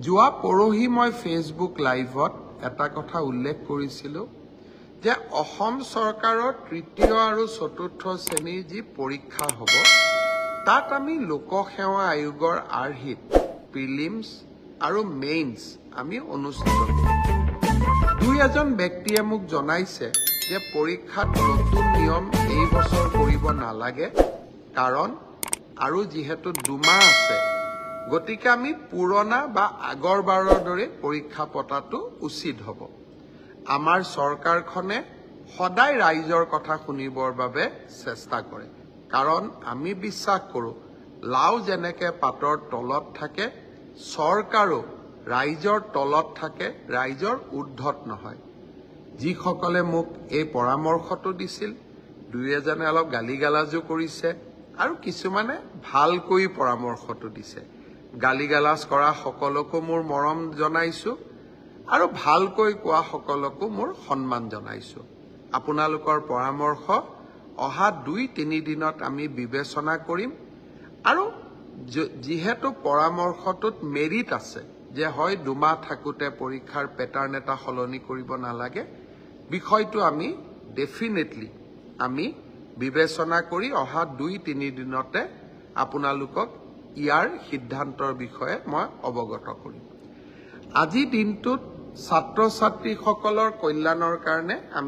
যোৱা পৰহি মই ফেচবুক লাইভত এটা কথা উল্লেখ কৰিছিলো যে অসম চৰকাৰৰ তৃতীয় আৰু চতুৰ্থ শ্ৰেণীৰ যি পৰীক্ষা হ'ব তাত আমি লোকসেৱা আয়োগৰ আৰ্হিত প্ৰিলিমছ আৰু মেইনছ আমি অনুষ্ঠিত কৰিম। দুই এজন ব্যক্তিয়ে মোক জনাইছে যে পৰীক্ষাত নতুন নিয়ম এই বছৰ কৰিব নালাগে কাৰণ আৰু যিহেতু 2 মাহ আছে গতিকে আমি পুৰণা বা আগৰ বাৰৰ দৰে পৰীক্ষা পতাটো উচিত হ'ব। আমাৰ চৰকাৰখনে সদায় ৰাইজৰ কথা শুনিবৰ বাবে চেষ্টা কৰে কাৰণ আমি বিশ্বাস কৰোঁ লাও যেনেকৈ পাতৰ তলত থাকে চৰকাৰো ৰাইজৰ তলত থাকে, ৰাইজৰ ঊৰ্ধ্বত নহয়। যিসকলে মোক এই পৰামৰ্শটো দিছিল দুই এজনে অলপ গালিগালাজো কৰিছে আৰু কিছুমানে ভালকৈ পৰামৰ্শটো দিছে। গালিগালাজ কৰা সকলকো মোৰ মৰম জনাইছো আৰু ভালকৈ কোৱা সকলকো মোৰ সন্মান জনাইছো। আপোনালোকৰ পৰামৰ্শ অহা 2-3 দিনত আমি বিবেচনা কৰিম আৰু যিহেতু পৰামৰ্শটোত মেৰিট আছে যে হয় 2 মাহ থাকোতে পৰীক্ষাৰ পেটাৰ্ণ এটা সলনি কৰিব নালাগে, বিষয়টো আমি ডেফিনেটলি আমি বিবেচনা কৰি অহা 2-3 দিনতে আপোনালোকক ইয়াৰ সিদ্ধান্তৰ বিষয়ে মই অৱগত কৰিম। আজি দিনটোত ছাত্ৰ ছাত্ৰীসকলৰ কল্যাণৰ কাৰণে